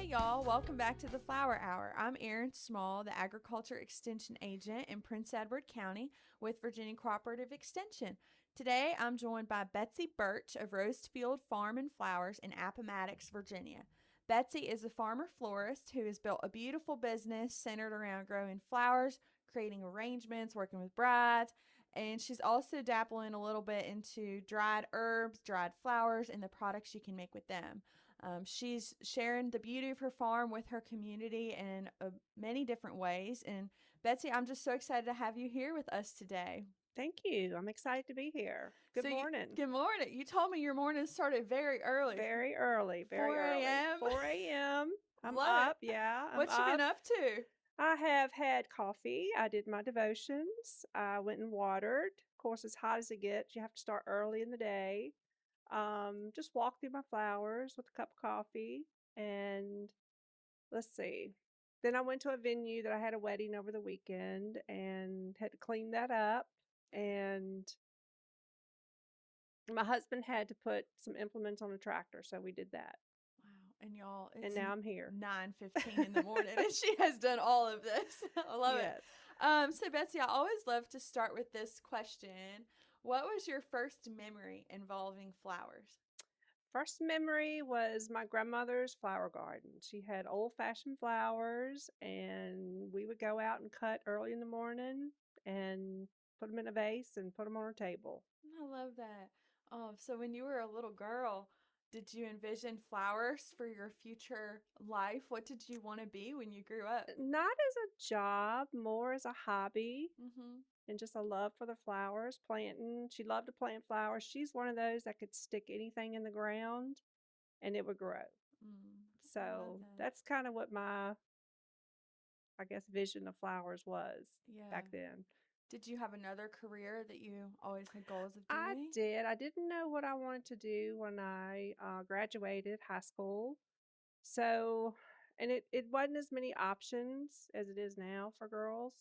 Hey y'all, welcome back to the Flower Hour. I'm Erin Small, the Agriculture Extension Agent in Prince Edward County with Virginia Cooperative Extension. Today I'm joined by Betsy Burch of Rosefield Farm and Flowers in Appomattox, Virginia. Betsy is a farmer florist who has built a beautiful business centered around growing flowers, creating arrangements, working with brides, and she's also dabbling a little bit into dried herbs, dried flowers, and the products you can make with them. She's sharing the beauty of her farm with her community in many different ways. And Betsy, I'm just so excited to have you here with us today. Thank you. I'm excited to be here. Good morning. Good morning. You told me your morning started very early, Very early, very 4 early. a.m. 4 a.m. I'm Love it. up. Yeah, I'm What you been up. up to? I have had coffee. I did my devotions. I went and watered. Of course, as hot as it gets, you have to start early in the day. Just walk through my flowers with a cup of coffee. And let's see. Then I went to a venue that I had a wedding over the weekend and had to clean that up. And my husband had to put some implements on a tractor, so we did that. Wow. And y'all, And it's now I'm here. 9:15 in the morning and she has done all of this. I love it. Yes. So Betsy, I always love to start with this question. What was your first memory involving flowers? First memory was my grandmother's flower garden. She had old-fashioned flowers, and we would go out and cut early in the morning and put them in a vase and put them on our table. I love that. So when you were a little girl, did you envision flowers for your future life? What did you want to be when you grew up? Not as a job, more as a hobby Mm-hmm. and just a love for the flowers, planting. She loved to plant flowers. She's one of those that could stick anything in the ground and it would grow. I love So that. that's kind of what my, I guess, vision of flowers was Yeah. back then. Did you have another career that you always had goals of I doing? did. I didn't know what I wanted to do when I graduated high school. So, and it wasn't as many options as it is now for girls.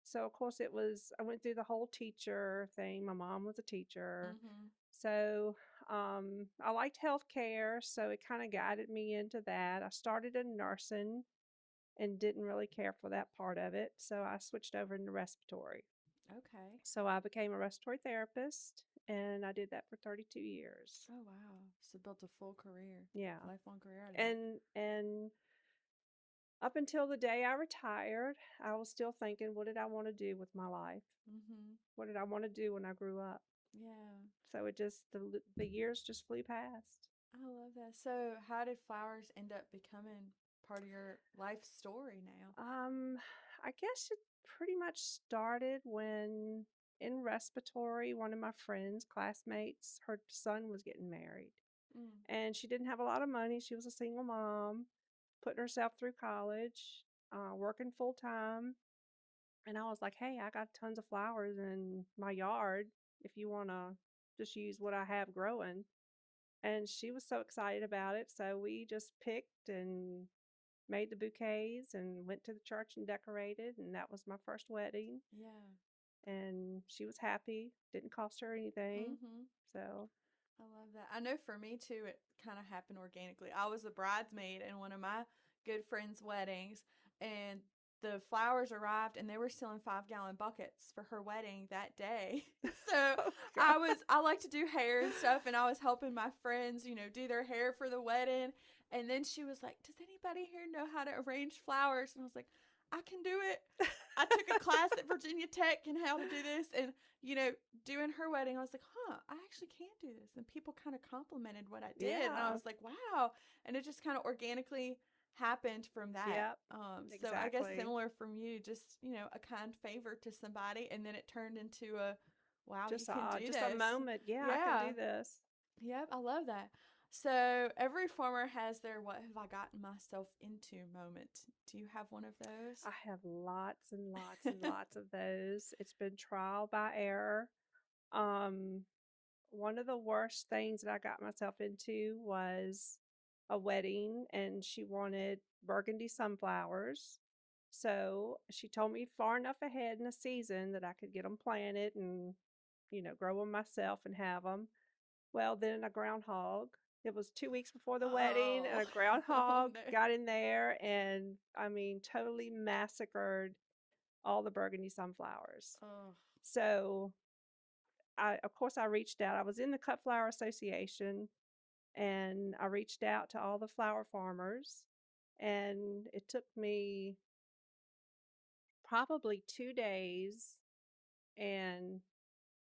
So, of course, I went through the whole teacher thing. My mom was a teacher. Mm-hmm. So, I liked healthcare. So, it kind of guided me into that. I started in nursing and didn't really care for that part of it. So I switched over into respiratory. Okay. So I became a respiratory therapist and I did that for 32 years. Oh wow. So built a full career, Yeah. lifelong career out of that. And up until the day I retired, I was still thinking, what did I want to do with my life? Mm-hmm. What did I want to do when I grew up? Yeah. So the years just flew past. I love that. So how did flowers end up becoming part of your life story now? Um, I guess it pretty much started when in respiratory, one of my friends, classmates, her son was getting married. Mm. And she didn't have a lot of money. She was a single mom, putting herself through college, working full time. And I was like, hey, I got tons of flowers in my yard if you want to just use what I have growing. And she was so excited about it. So we just picked and made the bouquets and went to the church and decorated. And that was my first wedding. Yeah. And she was happy. Didn't cost her anything. Mm-hmm. So, I love that. I know for me too, it kind of happened organically. I was a bridesmaid in one of my good friends' weddings, and the flowers arrived, and they were selling 5-gallon buckets for her wedding that day. So oh, God. I like to do hair and stuff, and I was helping my friends, do their hair for the wedding. And then she was like, "Does anybody here know how to arrange flowers?" And I was like, "I can do it." I took a class at Virginia Tech and how to do this, and you know, doing her wedding, I was like, huh, I actually can do this. And people kind of complimented what I did. And I Yeah. was like, wow. And it just kind of organically happened from that. Yep. So I guess Exactly. similar from you, just, a kind favor to somebody. And then it turned into a, wow, you can do Just a this. moment. Yeah, I can Yeah. do this. Yep. I love that. So every farmer has their what have I gotten myself into moment. Do you have one of those? I have lots and lots and lots of those. It's been trial by error. Um, One of the worst things that I got myself into was a wedding, and she wanted burgundy sunflowers. So she told me far enough ahead in the season that I could get them planted and, grow them myself and have them. Well, then a groundhog It was 2 weeks before the wedding, and Oh, a oh groundhog no. got in there and, I mean, totally massacred all the burgundy sunflowers. Oh, So, of course, I reached out. I was in the Cut Flower Association, and I reached out to all the flower farmers, and it took me probably 2 days and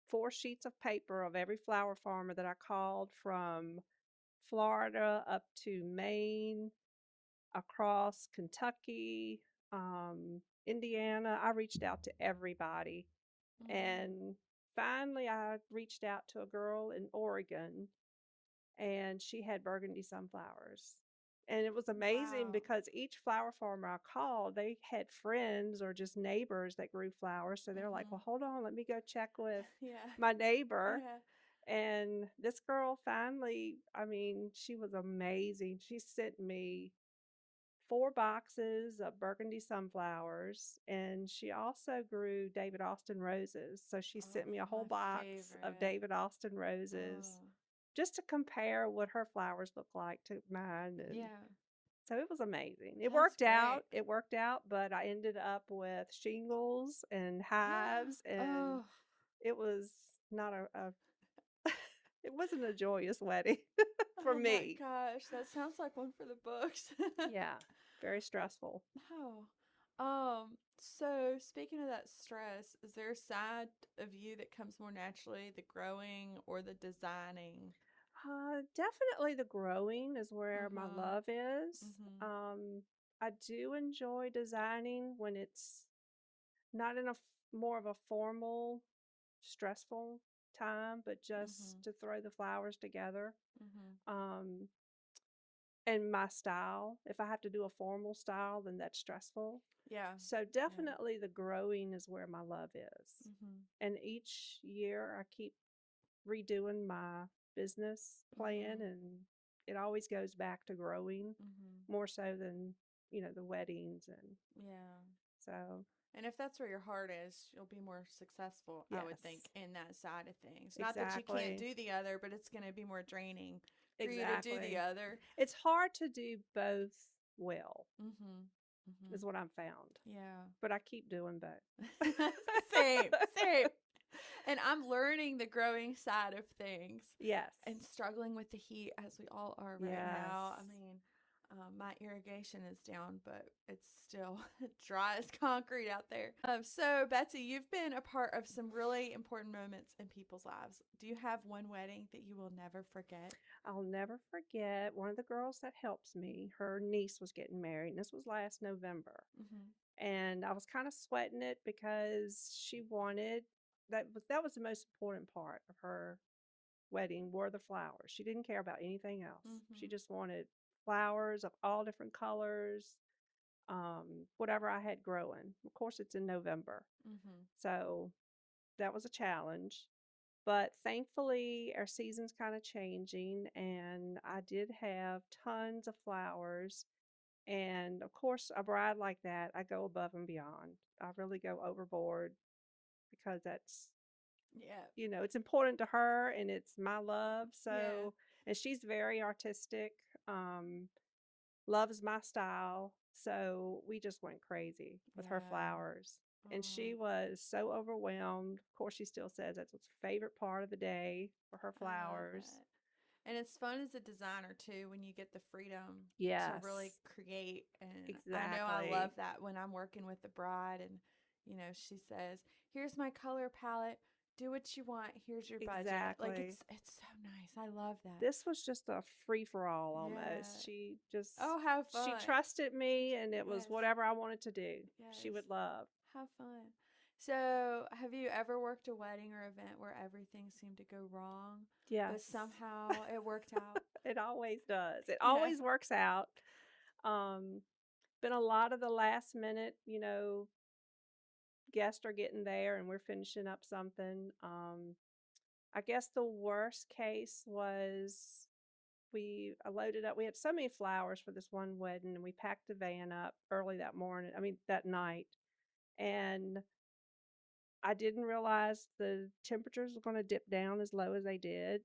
4 sheets of paper of every flower farmer that I called from Florida up to Maine, across Kentucky, Indiana. I reached out to everybody. mm, And finally, I reached out to a girl in Oregon, and she had burgundy sunflowers. And it was amazing wow. because each flower farmer I called, they had friends or just neighbors that grew flowers. So they're like, Mm-hmm. well, hold on, let me go check with Yeah, my neighbor. yeah. And this girl finally, I mean, she was amazing. She sent me 4 boxes of burgundy sunflowers, and she also grew David Austin roses. So she Oh, sent me a whole my box of favorite. David Austin roses Oh, just to compare what her flowers look like to mine. And yeah. so it was amazing. It That's worked great. out. It worked out, but I ended up with shingles and hives, and Oh, it was not a it wasn't a joyous wedding for oh my me. gosh. That sounds like one for the books. Yeah, very stressful. Oh. So speaking of that stress, is there a side of you that comes more naturally, the growing or the designing? Definitely the growing is where my Uh-huh. love is. Mm-hmm. Um, I do enjoy designing when it's not in a more of a formal, stressful time, but just Mm-hmm. to throw the flowers together. Mm-hmm. Um, and my style, if I have to do a formal style, then that's stressful. Yeah. So Yeah. definitely the growing is where my love is. Mm-hmm. And each year I keep redoing my business plan, Mm-hmm. and it always goes back to growing Mm-hmm. more so than, the weddings. And Yeah. so, And if that's where your heart is, you'll be more successful, I would think, yes, in that side of things. Not that you can't exactly. do the other, but it's going to be more draining for you to do the Exactly. other. It's hard to do both well, Mm-hmm. Mm-hmm. is what I'm found. Yeah. But I keep doing both. Same, same. And I'm learning the growing side of things Yes. and struggling with the heat as we all are right Yes. now. I mean, my irrigation is down, but it's still dry as concrete out there. So, Betsy, you've been a part of some really important moments in people's lives. Do you have one wedding that you will never forget? I'll never forget one of the girls that helps me. Her niece was getting married, and this was last November. Mm-hmm. And I was kind of sweating it because she wanted that was the most important part of her wedding were the flowers. She didn't care about anything else. She Mm-hmm. just wanted flowers of all different colors, whatever I had growing. Of course, it's in November, Mm-hmm. so that was a challenge. But thankfully, our season's kind of changing, and I did have tons of flowers. And of course, a bride like that, I go above and beyond. I really go overboard because Yeah. it's important to her and it's my love. Yeah. So, and she's very artistic, um, loves my style. So we just went crazy with her Yeah. flowers. And Oh, she was so overwhelmed. Of course, she still says that's her favorite part of the day for her I love flowers. that. And it's fun as a designer too when you get the freedom to really Yes, create. And I know I love exactly. that when I'm working with the bride and she says, "Here's my color palette. Do what you want. Here's your budget." Like Exactly. it's so nice. I love that. This was just a free for all almost. Yeah. She just Oh, how she fun. trusted me, and it was Yes. whatever I wanted to do. She Yes. would love. How fun. So, have you ever worked a wedding or event where everything seemed to go wrong, but Yes. somehow it worked out? It always does. It Yeah. always works out. Um been a lot of the last minute, guests are getting there and we're finishing up something. I guess the worst case was I loaded up. We had so many flowers for this one wedding, and we packed the van up early that morning. I mean, that night. And I didn't realize the temperatures were going to dip down as low as they did.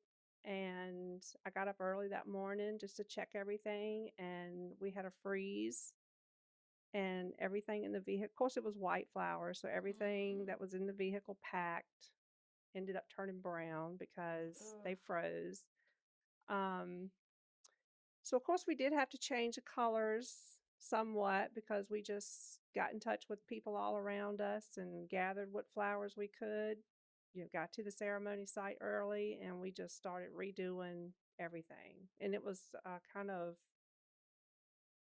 and I got up early that morning just to check everything, and we had a freeze and everything in the vehicle. Of course, it was white flowers, so everything Mm. that was in the vehicle packed ended up turning brown because Ugh. they froze. Um, so, of course, we did have to change the colors somewhat because we just got in touch with people all around us and gathered what flowers we could. Got to the ceremony site early and we just started redoing everything. And it was kind of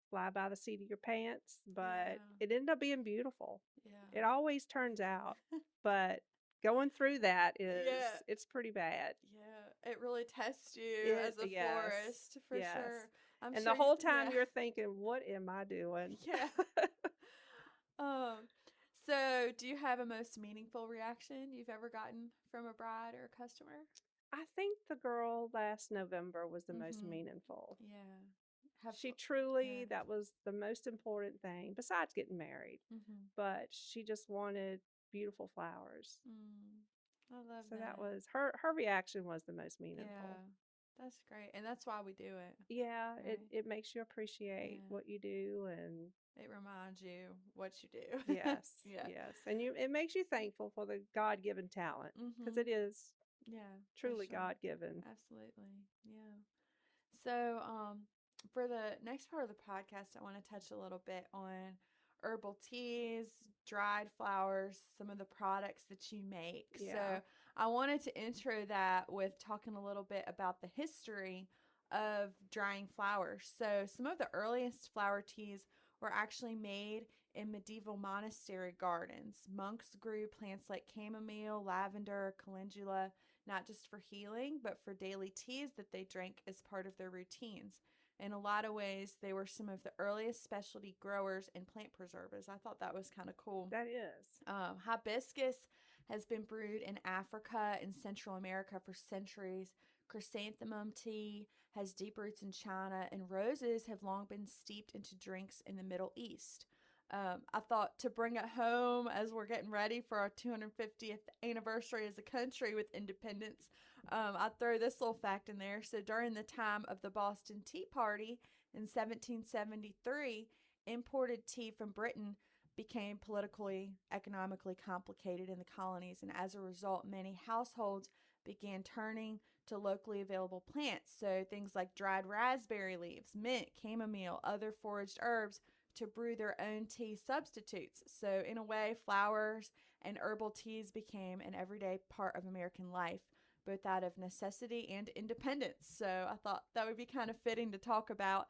fly by the seat of your pants, but Yeah. it ended up being beautiful. It Yeah. always turns out, but going through that Yeah. it's pretty bad. Yeah. It really tests you as a Yes, florist for yes. sure. I'm And sure the you, whole time yeah. you're thinking, what am I doing? Yeah. Um, so do you have a most meaningful reaction you've ever gotten from a bride or a customer? I think the girl last November was the most Mm-hmm. meaningful. Yeah. Have She yeah. truly, that was the most important thing besides getting married, Mm-hmm. but she just wanted beautiful flowers. Mm. I love So that that. was her reaction was the most Yeah. meaningful. That's great. And that's why we do it, Yeah, right? it makes you appreciate Yeah. what you do and It reminds you what you do. yes, Yeah. yes. And you it makes you thankful for the God-given talent because Mm-hmm. it is Yeah, for truly sure. God-given. Absolutely. Yeah. So, for the next part of the podcast, I want to touch a little bit on herbal teas, dried flowers, some of the products that you make. So, Yeah. I wanted to intro that with talking a little bit about the history of drying flowers. So, some of the earliest flower teas were actually made in medieval monastery gardens. Monks grew plants like chamomile, lavender, calendula, not just for healing, but for daily teas that they drank as part of their routines. In a lot of ways, they were some of the earliest specialty growers and plant preservers. I thought that was kind of cool. That is. Hibiscus has been brewed in Africa and Central America for centuries. Chrysanthemum tea has deep roots in China, and roses have long been steeped into drinks in the Middle East. I thought to bring it home as we're getting ready for our 250th anniversary as a country with independence, I'd throw this little fact in there. So, during the time of the Boston Tea Party in 1773, imported tea from Britain became politically, economically complicated in the colonies, and as a result, many households began turning to locally available plants. So things like dried raspberry leaves, mint, chamomile, other foraged herbs to brew their own tea substitutes. So, in a way, flowers and herbal teas became an everyday part of American life, both out of necessity and independence. So, I thought that would be kind of fitting to talk about.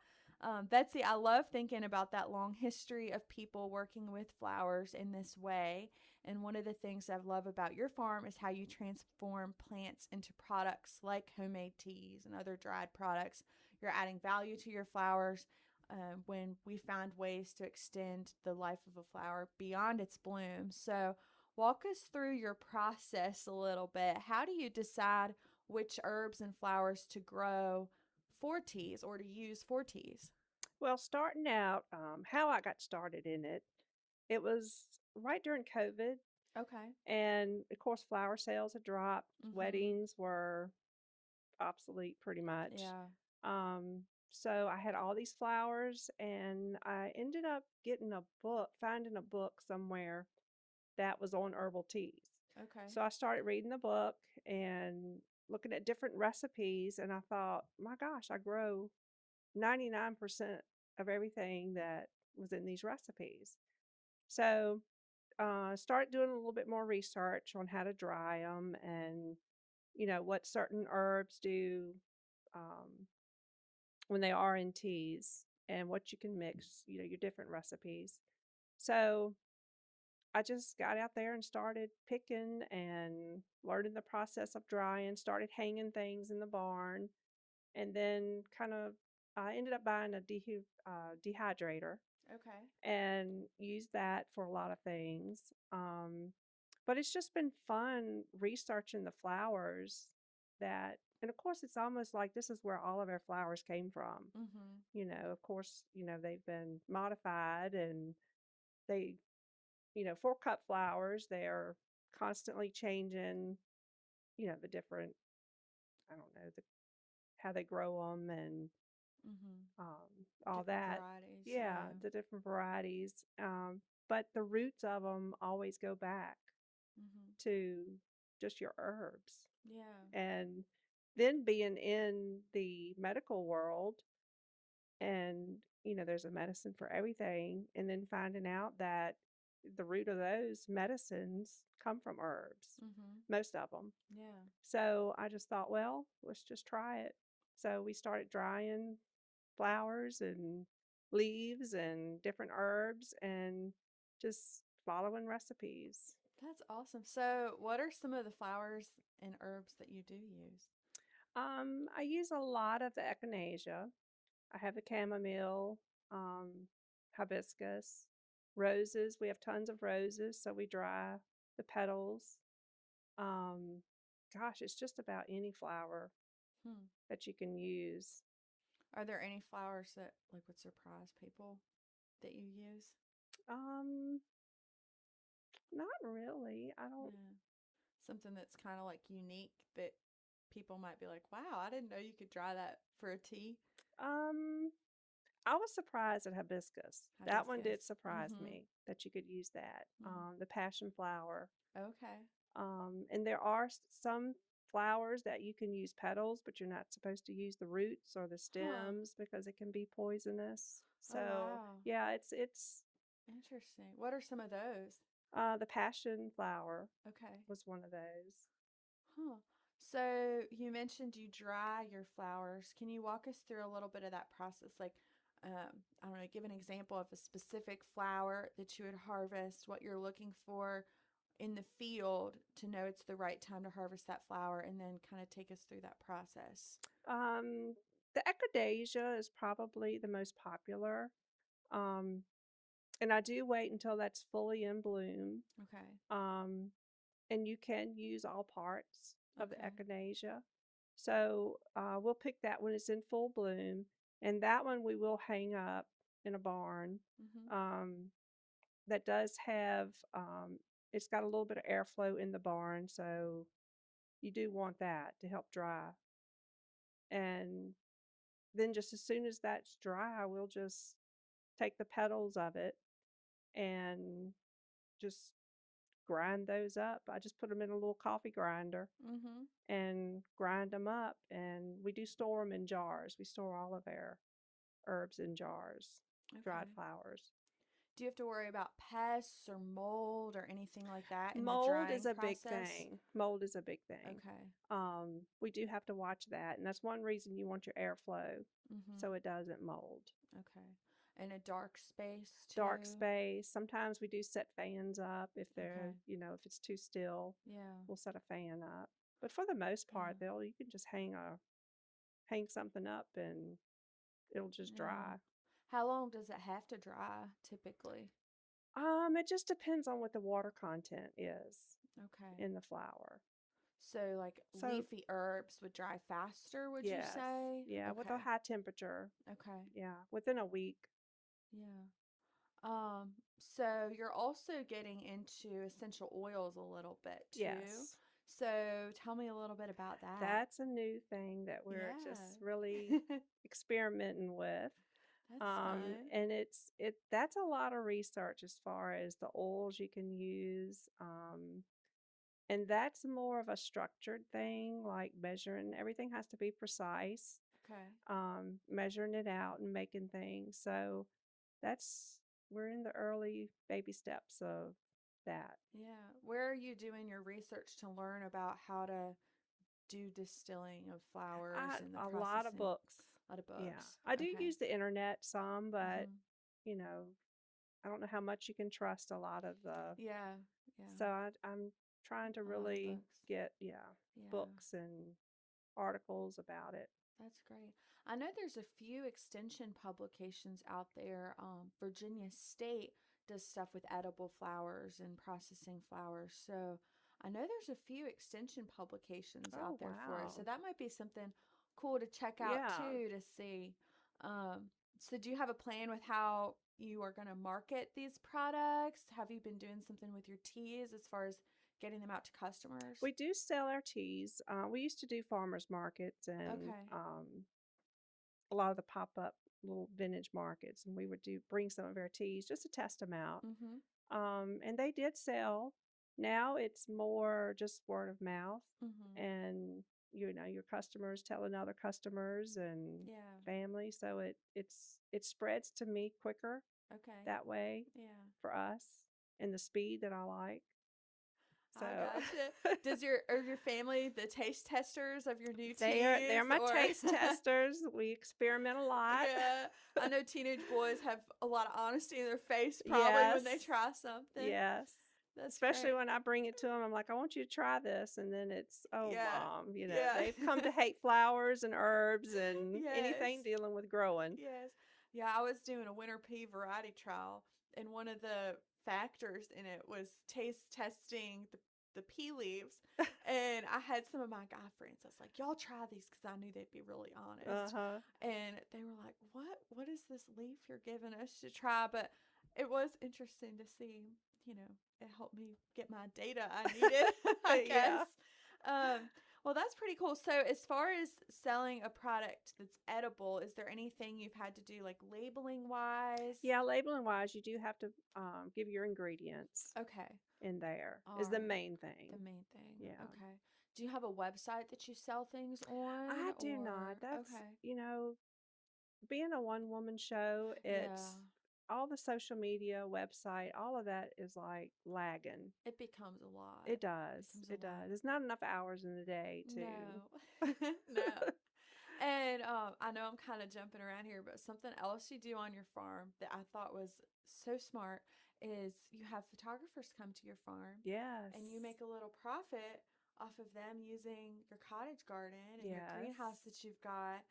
Betsy, I love thinking about that long history of people working with flowers in this way. And one of the things I love about your farm is how you transform plants into products like homemade teas and other dried products. You're adding value to your flowers when we find ways to extend the life of a flower beyond its bloom. So, walk us through your process a little bit. How do you decide which herbs and flowers to grow for teas or to use for teas? Well, starting out, how I got started in it, it was right during COVID. Okay. And of course, flower sales had dropped. Mhm. Weddings were obsolete pretty much. Yeah. So I had all these flowers, and I ended up getting a book, finding a book somewhere that was on herbal teas. Okay. So I started reading the book and looking at different recipes, and I thought, my gosh, I grow 99% of everything that was in these recipes. So start doing a little bit more research on how to dry them and what certain herbs do um, when they are in teas and what you can mix, your different recipes. So I just got out there and started picking and learning the process of drying, started hanging things in the barn, and then kind of I ended up buying a dehydrator Okay. and used that for a lot of things. But it's just been fun researching the flowers and of course, it's almost like this is where all of our flowers came from. Mhm. Of course, they've been modified and they, for cut flowers, they are constantly changing, the different, I don't know, how they grow them and Mm-hmm. all Different that. varieties. Yeah, Yeah. the different varieties. But the roots of them always go back Mm-hmm. to just your herbs. Yeah. And then being in the medical world, and there's a medicine for everything, and then finding out that the root of those medicines come from herbs, Mm-hmm. most of them. Yeah. So I just thought, well, let's just try it. So we started drying flowers and leaves and different herbs and just following recipes. That's awesome. So, what are some of the flowers and herbs that you do use? I use a lot of the echinacea. I have the chamomile, um, hibiscus, roses. We have tons of roses, so we dry the petals. Um, Gosh, it's just about any flower Hmm. that you can use. Are there any flowers that like would surprise people that you use? Um, Not really. I don't. Yeah. Something that's kind of like unique that people might be like, "Wow, I didn't know you could dry that for a tea." Um, I was surprised at hibiscus. That one Hibiscus. did surprise Mm-hmm. me that you could use that. Mm. The passion flower. Okay. And there are some flowers that you can use petals, but you're not supposed to use the roots or the Huh. stems because it can be poisonous. Oh So wow. yeah, it's Interesting. What are some of those? the passion flower Okay. was one of those. Huh. So you mentioned you dry your flowers. Can you walk us through a little bit of that process? Like, I don't know, give an example of a specific flower that you would harvest, what you're looking for in the field to know it's the right time to harvest that flower, and then kind of take us through that process. Um, the echinacea is probably the most popular. Um, and I do wait until that's fully in bloom. Okay. Um, and you can use all parts of the Okay. echinacea. So we'll pick that when it's in full bloom, and that one we will hang up in a barn. Mm-hmm. Um, that does have it's got a little bit of airflow in the barn, so you do want that to help dry. And then just as soon as that's dry, we'll just take the petals of it and just grind those up. I just put them in a little coffee grinder Mm-hmm. and grind them up. And we do store them in jars. We store all of our herbs in jars, dried Okay. flowers. Do you have to worry about pests or mold or anything like that in the Mold is drying a big process? thing. Mold is a big thing. Okay. We do have to watch that, and that's one reason you want your airflow Mm-hmm. so it doesn't mold. Okay. And a dark space Dark too. space. Sometimes we do set fans up if they're, Okay. if it's too still, Yeah. we'll set a fan up. But for the most part, Yeah. they'll you can just hang something up and it'll just Yeah. dry. How long does it have to dry typically? It just depends on what the water content is Okay. in the flour. So like So leafy herbs would dry faster, would you yes, say? yeah, with a Okay. high temperature, Okay. yeah, within a week. Yeah. So you're also getting into essential oils a little bit too. Yes, So tell me a little bit about that. that's a new thing that we're just really Yeah. experimenting with. That's fun. And that's a lot of research as far as the oils you can use. And that's more of a structured thing, like measuring everything has to be precise, Okay. measuring it out and making things. So that's we're in the early baby steps of that. Yeah. Where are you doing your research to learn about how to do distilling of flowers and the A lot of processing? books. A lot of Yeah. books. I do Okay. use the internet some, but Mm-hmm. you know, I don't know how much you can trust a lot of the. Yeah. Yeah. So I'm trying to A lot of really books. get, yeah, Yeah. books and articles about it. That's great. I know there's a few extension publications out there. Virginia State does stuff with edible flowers and processing flowers. So I know there's a few extension publications Oh, out there for us. So wow. that might be something cool to check out Yeah. too to see. So do you have a plan with how you are going to market these products? Have you been doing something with your teas as far as getting them out to customers? We do sell our teas. We used to do farmers markets and Okay. a lot of the pop up little vintage markets, and we would bring some of our teas just to test them out. Mm-hmm. And they did sell. Now it's more just word of mouth, Mm-hmm. and your customers telling other customers and Yeah. family. So it spreads to me quicker Okay. that way Yeah. for us, and the speed that I like. So I gotcha. Are your family the taste testers of your new they're teas my or taste testers. We experiment a lot. Yeah. I know teenage boys have a lot of honesty in their face probably when Yes. they try something. Yes. That's Especially great. when I bring it to them, I'm like, I want you to try this. And then it's, oh, Yeah. mom, Yeah. they've come to hate flowers and herbs and Yes. anything dealing with growing. Yes. Yeah, I was doing a winter pea variety trial, and one of the factors in it was taste testing the pea leaves. And I had some of my guy friends. I was like, y'all try these because I knew they'd be really Uh honest. huh. And they were like, What is this leaf you're giving us to try? But it was interesting to see, it helped me get my data I needed, I guess. Yeah. Um, well, that's pretty cool. So, as far as selling a product that's edible, is there anything you've had to do, like labeling wise? Yeah. Labeling wise, you do have to give your ingredients Okay. in there, All is the right. main The thing. main thing. Yeah. Okay. Do you have a website that you sell things on I do not. or That's, okay. being a one woman show, Yeah. it's all the social media, website, all of that is like lagging. It becomes a lot. It does. Becomes a It lot. does. There's not enough hours in the day No. to. No. And I know I'm kind of jumping around here, but something else you do on your farm that I thought was so smart is you have photographers come to your farm Yes. and you make a little profit off of them using your cottage garden and your Yes. greenhouse that you've got.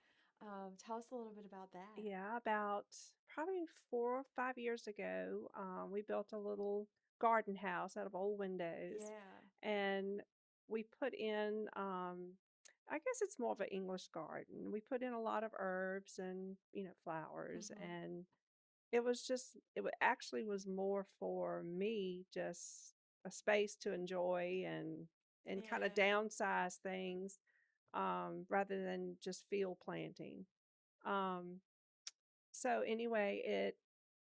Tell us a little bit about that. Yeah, about probably 4 or 5 years ago, we built a little garden house out of old windows, Yeah. and we put in, I guess it's more of an English garden. We put in a lot of herbs and flowers, Mm-hmm. and actually was more for me, just a space to enjoy and kind of Yeah. downsize things, rather than just field planting. Um, so anyway, it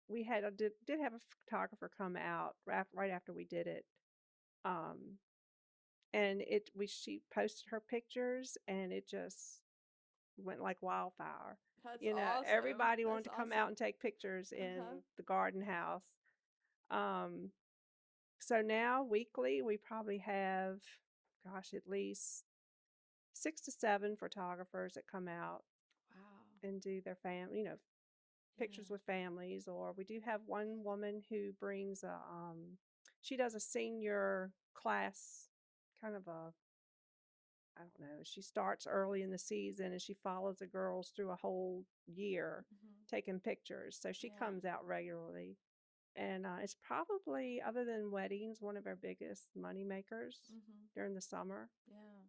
we had a did have a photographer come out right after we did it. Um, and she posted her pictures, and it just went like wildfire. That's awesome. Everybody wanted That's to come out and awesome. take pictures Uh huh. in the garden house. Um, so now weekly we probably have, gosh, at least 6 to 7 photographers that come out Wow. and do their pictures Yeah. with families. Or we do have one woman who brings she does a senior class, kind of a, I don't know, she starts early in the season and she follows the girls through a whole year Mm-hmm. taking pictures. So she Yeah. comes out regularly. And it's probably, other than weddings, one of our biggest money makers Mm-hmm. during the summer. Yeah.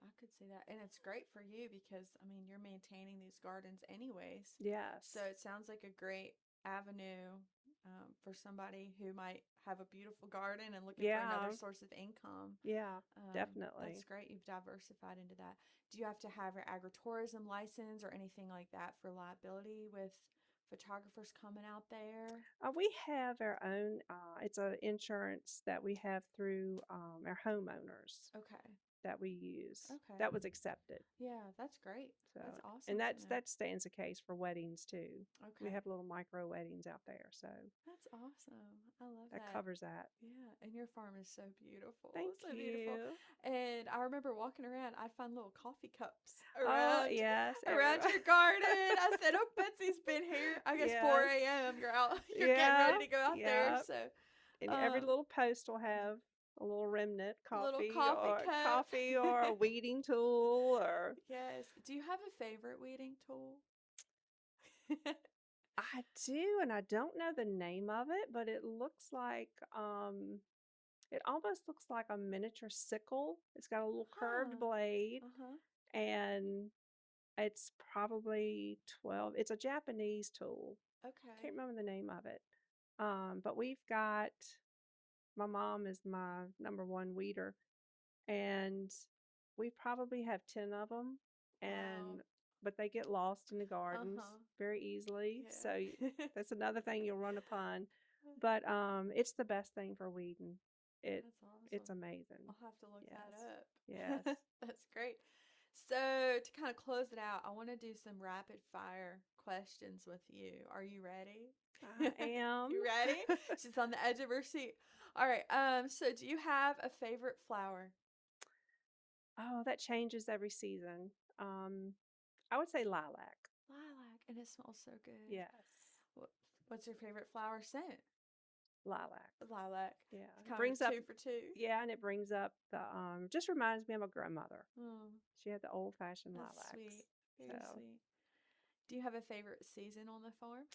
I could see that. And it's great for you because, I mean, you're maintaining these gardens anyways. Yes. So it sounds like a great avenue for somebody who might have a beautiful garden and looking for another Yeah. source of income. Yeah. That's Definitely. great. You've diversified into that. Do you have to have your agritourism license or anything like that for liability with photographers coming out there? We have our own. It's an insurance that we have through our homeowners Okay. that we use. Okay. That was accepted. Yeah, that's great. So, That's and awesome to know. that stands the case for weddings too. We Okay. have little micro weddings out there, so That's awesome. I love that that. covers that. Yeah, and your farm is so beautiful. Thank So beautiful. you. And I remember walking around, I'd find little coffee cups Oh around yes, around everybody. your garden. I said, "Oh, Betsy's been here. I guess Yes. 4 a.m. You're out. You're getting Yeah. ready to go out there." Yeah. So, And every um, little post will have a little remnant little coffee cup. coffee or a weeding tool or. Yes. Do you have a favorite weeding tool? I do, and I don't know the name of it, but it almost looks like a miniature sickle. It's got a little curved Huh. blade, Uh huh. and it's probably 12. It's a Japanese tool. Okay. Can't remember the name of it. But we've got My mom is my number one weeder, and we probably have 10 of them, Wow. and but they get lost in the gardens Uh-huh. very easily. So Yeah. that's another thing you'll run upon. But it's the best thing for weeding. That's It's awesome. amazing. I'll have to look Yes. that Yes. up. That's great. So, to kind of close it out, I want to do some rapid fire questions with you. Are you ready? I am. You ready? She's on the edge of her seat. All right. So do you have a favorite flower? Oh, that changes every season. I would say lilac. Lilac, and it smells so good. Yes. What, what's your favorite flower scent? Lilac. Lilac. Yeah. It's It kind of brings a up two for two. Yeah, and it brings up the just reminds me of my grandmother. Oh, She had the old-fashioned that's lilacs. sweet. Very So, sweet. Do you have a favorite season on the farm?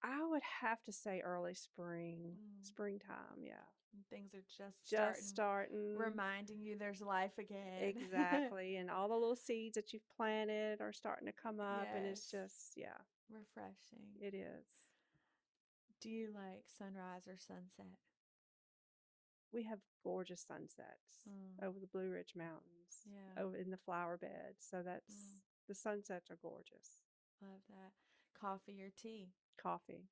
I would have to say early spring. Mm. Springtime, yeah. Things are just Just starting, starting. reminding you there's life again. Exactly. And all the little seeds that you've planted are starting to come up, and Yes. it's just, yeah, Refreshing. it is. Do you like sunrise or sunset? We have gorgeous sunsets Mm. over the Blue Ridge Mountains, Yeah. over in the flower bed. So Mm. the sunsets are gorgeous. Love that. Coffee or tea? Coffee.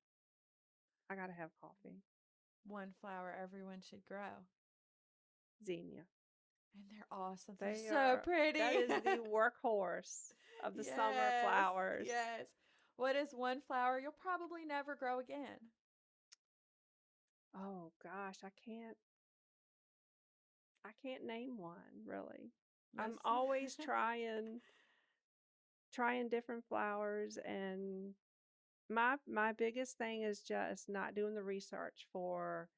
I gotta have coffee. One flower everyone should grow. Zinnia. And they're awesome. They're They so are, pretty. that is the workhorse of the summer Yes. flowers. Yes. What is one flower you'll probably never grow again? Oh gosh, I can't name one really. I'm Most always trying different flowers, and my biggest thing is just not doing the research for,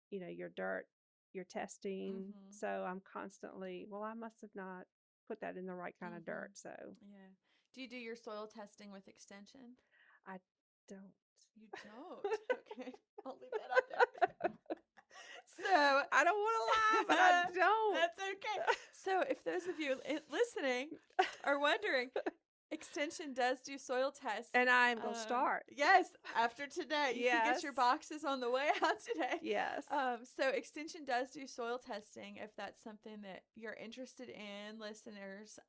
your dirt, your testing. Mhm. So I'm constantly, well, I must have not put that in the right kind of Mhm. dirt. So Yeah. Do you do your soil testing with extension? I don't. You don't. Okay. I'll leave that out there. So, I don't want to lie, but I don't. that's okay. So, if those of you listening are wondering, Extension does do soil tests. And I'm going to start. Yes, after today. You can get your Yes. boxes on the way out today. Yes. So Extension does do soil testing if that's something that you're interested in, listeners.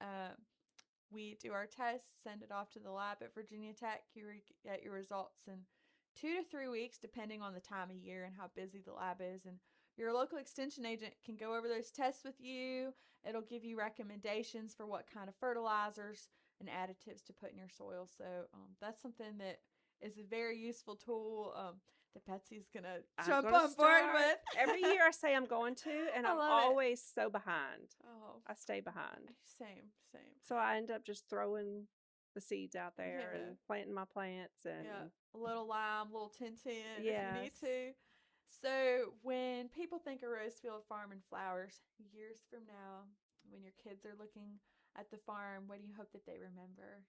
We do our tests, send it off to the lab at Virginia Tech. You get your results in 2 to 3 weeks, depending on the time of year and how busy the lab is. And your local extension agent can go over those tests with you. It'll give you recommendations for what kind of fertilizers and additives to put in your soil. So that's something that is a very useful tool that Betsy's going to jump on board with. Every year I say I'm going to, and I'm always so behind. Oh, I stay behind. Same. So I end up just throwing the seeds out there Yeah. and planting my plants. And yeah, a little lime, a little tin if you need yes. to. So when people think of Rosefield Farm and Flowers years from now, when your kids are looking at the farm, what do you hope that they remember?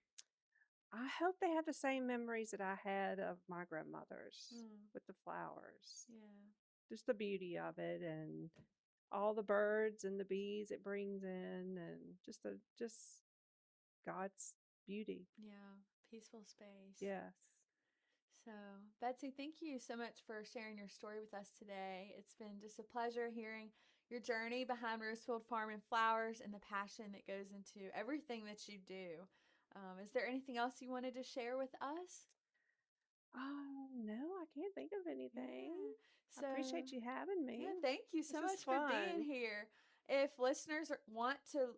I hope they have the same memories that I had of my grandmother's with the flowers. Yeah. Just the beauty of it, and all the birds and the bees it brings in, and just God's beauty. Yeah. Peaceful space. Yes. So, Betsy, thank you so much for sharing your story with us today. It's been just a pleasure hearing your journey behind Rosefield Farm and Flowers and the passion that goes into everything that you do. Is there anything else you wanted to share with us? Oh, no, I can't think of anything. Yeah. So, I appreciate you having me. yeah, thank you so This much is for fun. being here. If listeners want to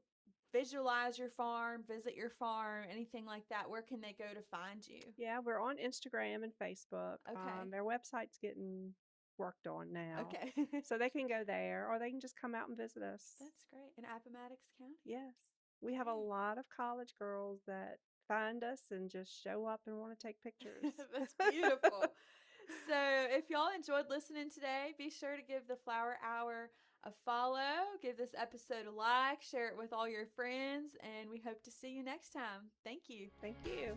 visualize your farm, visit your farm, anything like that, where can they go to find you? Yeah, we're on Instagram and Facebook. Okay. Their website's getting worked on now. Okay. So they can go there, or they can just come out and visit us. That's great. In Appomattox County? Yes. We have a lot of college girls that find us and just show up and want to take pictures. That's beautiful. So, if y'all enjoyed listening today, be sure to give the Flower Hour a follow, give this episode a like, share it with all your friends, and we hope to see you next time. Thank you. Thank you.